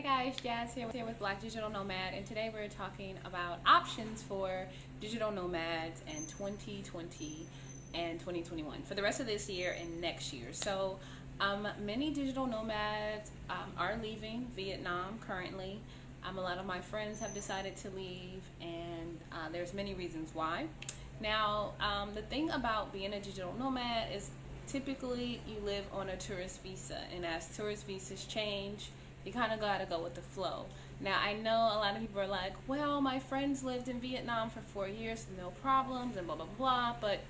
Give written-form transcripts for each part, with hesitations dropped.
guys, Jazz here with Black Digital Nomad, and today we're talking about options for digital nomads in 2020 and 2021 for the rest of this year and next year. So many digital nomads are leaving Vietnam currently. A lot of my friends have decided to leave, and there's many reasons why. Now, the thing about being a digital nomad is typically you live on a tourist visa, and as tourist visas change, you kind of gotta go with the flow. Now, I know a lot of people are like, well, my friends lived in Vietnam for 4 years, no problems, and blah, blah, blah. But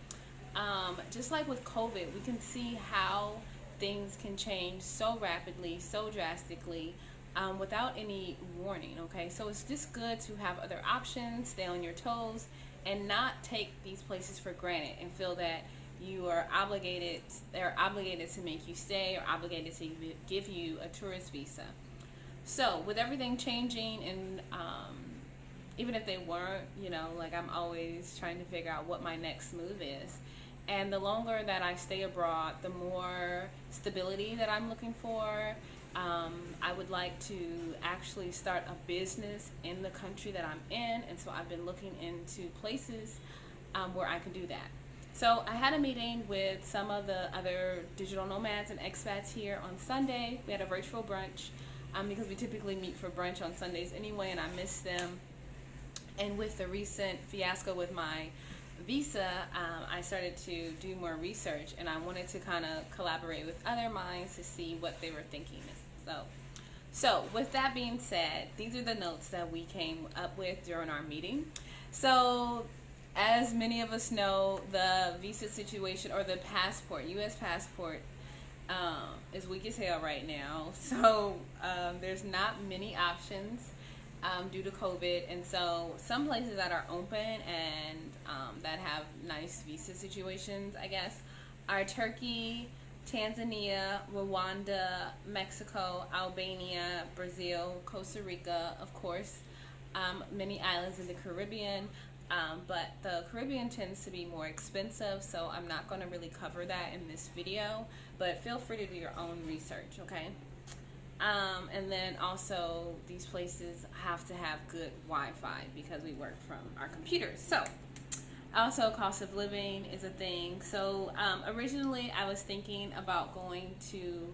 just like with COVID, we can see how things can change so rapidly, so drastically, without any warning, okay? So it's just good to have other options, stay on your toes, and not take these places for granted and feel that you are obligated, they're obligated to make you stay or obligated to give you a tourist visa. So with everything changing, and even if they weren't, like, I'm always trying to figure out what my next move is. And the longer that I stay abroad, the more stability that I'm looking for. I would like to actually start a business in the country that I'm in, and so I've been looking into places where I can do that. So I had a meeting with some of the other digital nomads and expats here on Sunday. We had a virtual brunch because we typically meet for brunch on Sundays anyway, and I missed them. And with the recent fiasco with my visa, I started to do more research, and I wanted to kind of collaborate with other minds to see what they were thinking. So with that being said, these are the notes that we came up with during our meeting. So as many of us know, the visa situation, or the passport, U.S. passport, is weak as hell right now. So there's not many options due to COVID, and so some places that are open and that have nice visa situations, I guess, are Turkey, Tanzania, Rwanda, Mexico, Albania, Brazil, Costa Rica, of course, many islands in the Caribbean. But the Caribbean tends to be more expensive, so I'm not going to really cover that in this video, but feel free to do your own research, okay? And then also, these places have to have good Wi-Fi because we work from our computers. So also, cost of living is a thing. So originally I was thinking about going to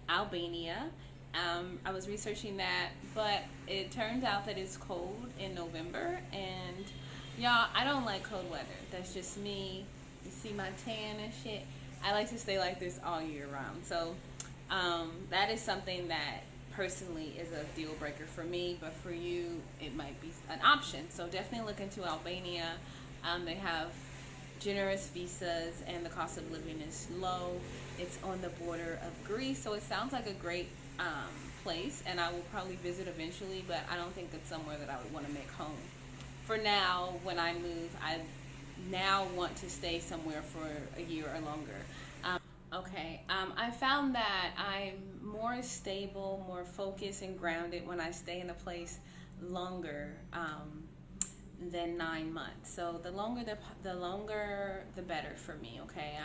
Albania. I was researching that, but it turns out that it's cold in November, and y'all, I don't like cold weather. That's just me. You see my tan and shit. I like to stay like this all year round. So that is something that personally is a deal breaker for me, but for you, it might be an option. So definitely look into Albania. They have generous visas, and the cost of living is low. It's on the border of Greece, so it sounds like a great place, and I will probably visit eventually, but I don't think it's somewhere that I would want to make home. For now, when I move, I now want to stay somewhere for a year or longer. I found that I'm more stable, more focused and grounded when I stay in a place longer than 9 months. So the longer the better for me, okay?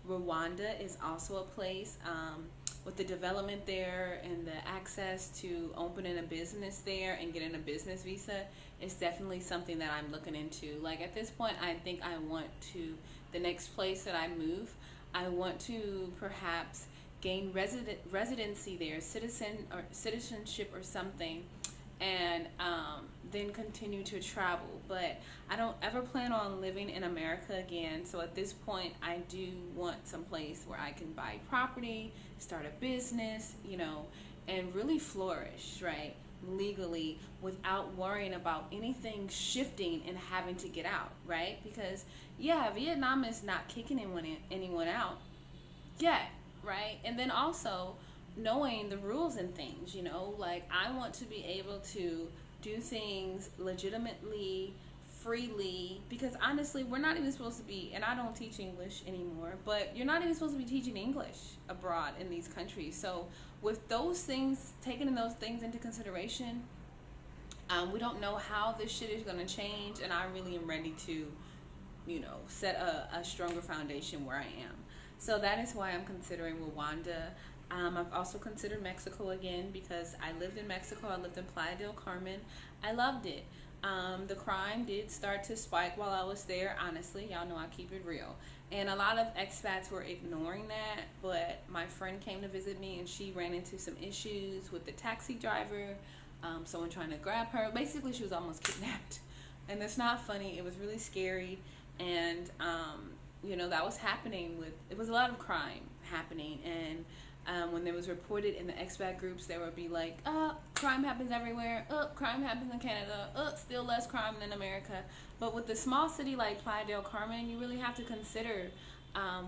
Rwanda is also a place with the development there and the access to opening a business there and getting a business visa is definitely something that I'm looking into. Like, at this point, I think I want to, the next place that I move, I want to perhaps gain residency there, citizenship or something, and then continue to travel. But I don't ever plan on living in America again. So at this point, I do want some place where I can buy property, start a business, and really flourish, right? Legally, without worrying about anything shifting and having to get out, right? Because yeah, Vietnam is not kicking anyone out yet, right? And then also knowing the rules and things, like, I want to be able to do things legitimately, freely, because honestly, we're not even supposed to be, and I don't teach English anymore, but you're not even supposed to be teaching English abroad in these countries. So with those things, taking those things into consideration, we don't know how this shit is going to change, and I really am ready to, set a stronger foundation where I am. So that is why I'm considering Rwanda. I've also considered Mexico again because I lived in Mexico. I lived in Playa del Carmen. I loved it. The crime did start to spike while I was there. Honestly, y'all know I keep it real. And a lot of expats were ignoring that, but my friend came to visit me and she ran into some issues with the taxi driver, someone trying to grab her. Basically, she was almost kidnapped. And it's not funny. It was really scary. And, that was happening it was a lot of crime happening. And when there was reported in the expat groups, there would be like, crime happens everywhere. Crime happens in Canada. Still less crime than America. But with the small city like Playa del Carmen, you really have to consider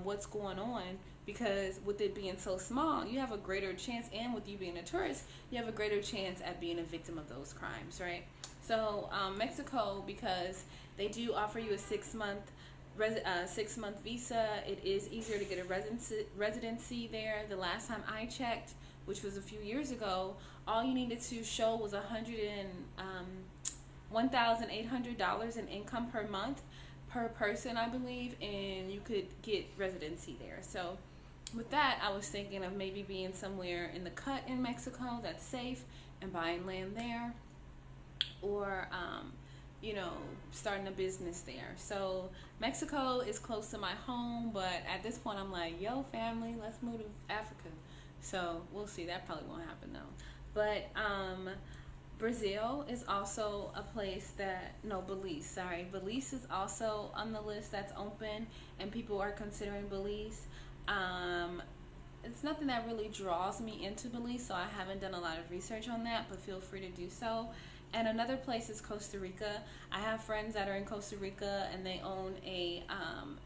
what's going on, because with it being so small, you have a greater chance, and with you being a tourist, you have a greater chance at being a victim of those crimes, right? So Mexico, because they do offer you a 6-month visa, it is easier to get a residency there. The last time I checked, which was a few years ago, all you needed to show was $1,800 in income per month per person, I believe, and you could get residency there. So with that, I was thinking of maybe being somewhere in the cut in Mexico that's safe and buying land there, or starting a business there. So Mexico is close to my home, but at this point I'm like, yo family, let's move to Africa. So we'll see. That probably won't happen though. But Brazil is also a place Belize is also on the list that's open, and people are considering Belize. It's nothing that really draws me into Belize, so I haven't done a lot of research on that, but feel free to do so. And another place is Costa Rica. I have friends that are in Costa Rica, and they own a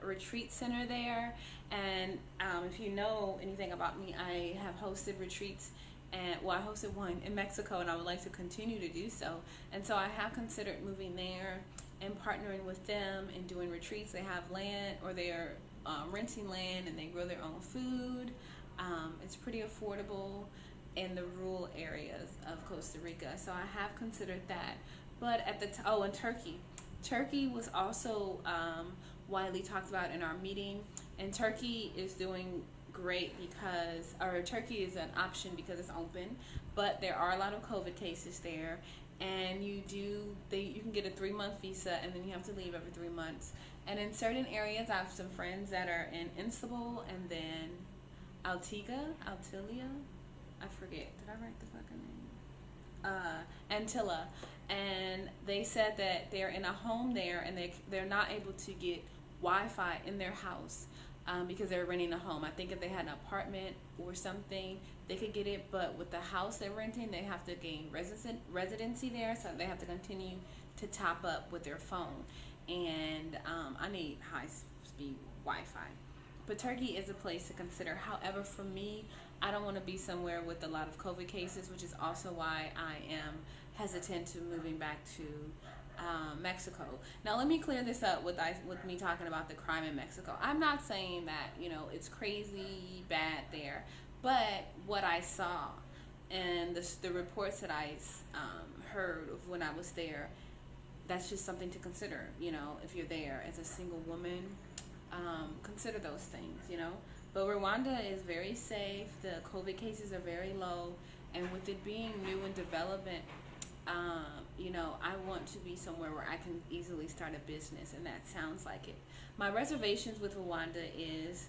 retreat center there. And if you know anything about me, I have hosted retreats, and I hosted one in Mexico, and I would like to continue to do so. And so I have considered moving there and partnering with them and doing retreats. They have land, or they are renting land, and they grow their own food. It's pretty affordable in the rural areas of Costa Rica, so I have considered that. But and Turkey was also widely talked about in our meeting, and Turkey is doing great Turkey is an option because it's open, but there are a lot of COVID cases there, and you can get a 3-month visa, and then you have to leave every 3 months. And in certain areas, I have some friends that are in Istanbul and then Antigua, I forget. Did I write the fucking name? Antilla. And they said that they're in a home there, and they're not able to get Wi-Fi in their house because they're renting a home. I think if they had an apartment or something, they could get it. But with the house they're renting, they have to gain residency there, so they have to continue to top up with their phone. And I need high-speed Wi-Fi. But Turkey is a place to consider. However, for me, I don't want to be somewhere with a lot of COVID cases, which is also why I am hesitant to moving back to Mexico. Now, let me clear this up with me talking about the crime in Mexico. I'm not saying that, it's crazy bad there, but what I saw and the reports that I heard of when I was there, that's just something to consider, if you're there as a single woman. Consider those things, But Rwanda is very safe. The COVID cases are very low, and with it being new in development, I want to be somewhere where I can easily start a business, and that sounds like it. My reservations with Rwanda is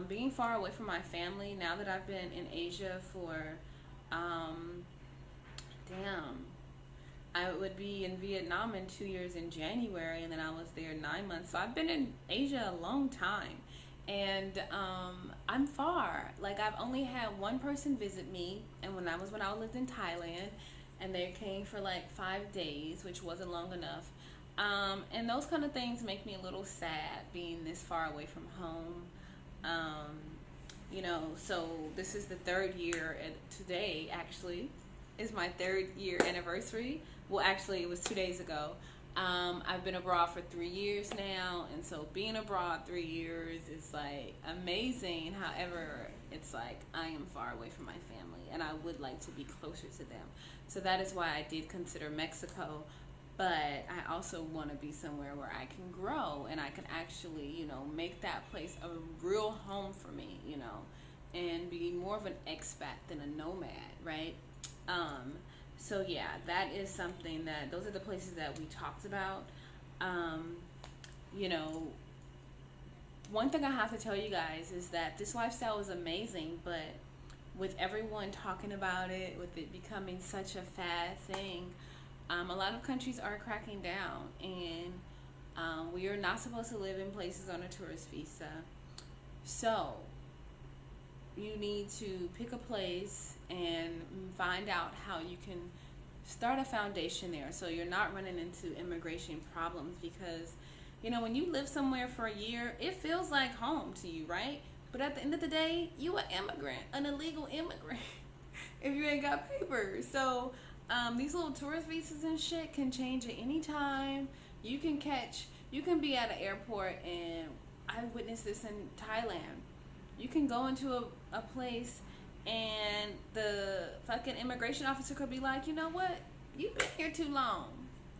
being far away from my family. Now that I've been in Asia for, I would be in Vietnam in 2 years in January, and then I was there 9 months. So I've been in Asia a long time, and I'm far. Like, I've only had one person visit me, and when I lived in Thailand, and they came for like 5 days, which wasn't long enough. And those kind of things make me a little sad, being this far away from home. So this is the 3rd year, and today actually is my 3rd year anniversary. Well, actually, it was 2 days ago. I've been abroad for 3 years now, and so being abroad 3 years is like amazing. However, it's like I am far away from my family, and I would like to be closer to them. So that is why I did consider Mexico, but I also want to be somewhere where I can grow and I can actually, make that place a real home for me, and be more of an expat than a nomad, right? Um, so yeah, that is something that those are the places that we talked about. Um, you know, one thing I have to tell you guys is that this lifestyle is amazing, but with everyone talking about it, with it becoming such a fad thing, a lot of countries are cracking down, and we are not supposed to live in places on a tourist visa. So you need to pick a place and find out how you can start a foundation there so you're not running into immigration problems, because when you live somewhere for a year, it feels like home to you, right? But at the end of the day, you an immigrant, an illegal immigrant, if you ain't got papers. So these little tourist visas and shit can change at any time. You can be at an airport, and I witnessed this in Thailand. You can go into a place, and the fucking immigration officer could be like, you know what? You've been here too long.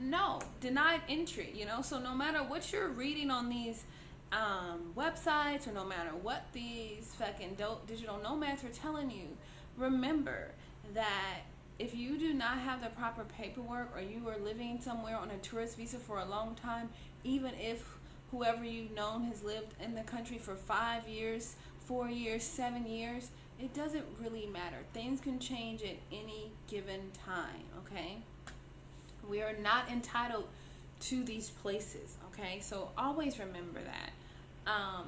No, denied entry, So no matter what you're reading on these websites, or no matter what these fucking digital nomads are telling you, remember that if you do not have the proper paperwork, or you are living somewhere on a tourist visa for a long time, even if whoever you've known has lived in the country for 5 years, 4 years, 7 years, it doesn't really matter. Things can change at any given time, okay? We are not entitled to these places, okay? So always remember that.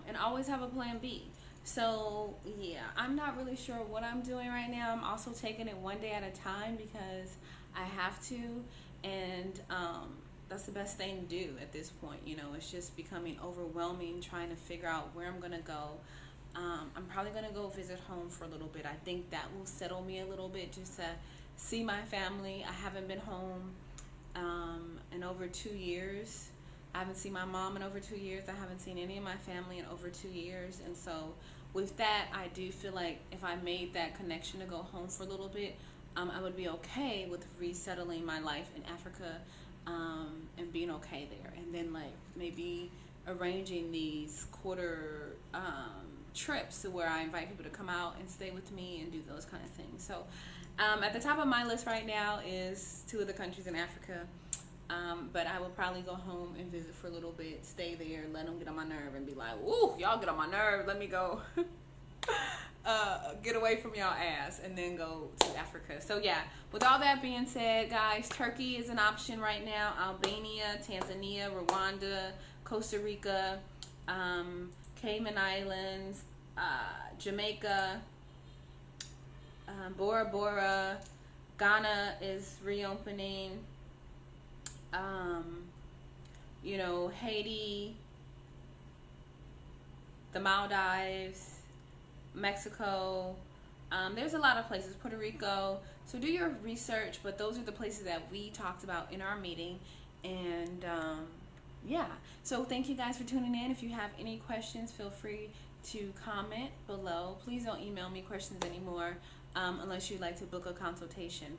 And always have a plan B. So yeah, I'm not really sure what I'm doing right now. I'm also taking it one day at a time because I have to, and that's the best thing to do at this point. It's just becoming overwhelming trying to figure out where I'm gonna go. I'm probably gonna go visit home for a little bit. I think that will settle me a little bit, just to see my family. I haven't been home in over 2 years. I haven't seen my mom in over 2 years. I haven't seen any of my family in over 2 years. And so with that, I do feel like if I made that connection to go home for a little bit, I would be okay with resettling my life in Africa, and being okay there. And then maybe arranging these quarter trips to where I invite people to come out and stay with me and do those kind of things. So at the top of my list right now is 2 of the countries in Africa. But I will probably go home and visit for a little bit, stay there, let them get on my nerve, and be like, "Ooh, y'all get on my nerve. Let me go get away from y'all ass," and then go to Africa. So yeah, with all that being said, guys, Turkey is an option right now. Albania, Tanzania, Rwanda, Costa Rica, Cayman Islands, Jamaica, Bora Bora, Ghana is reopening. Haiti, the Maldives, Mexico. There's a lot of places, Puerto Rico. So do your research, but those are the places that we talked about in our meeting. And yeah, so thank you guys for tuning in. If you have any questions, feel free to comment below. Please don't email me questions anymore, unless you'd like to book a consultation.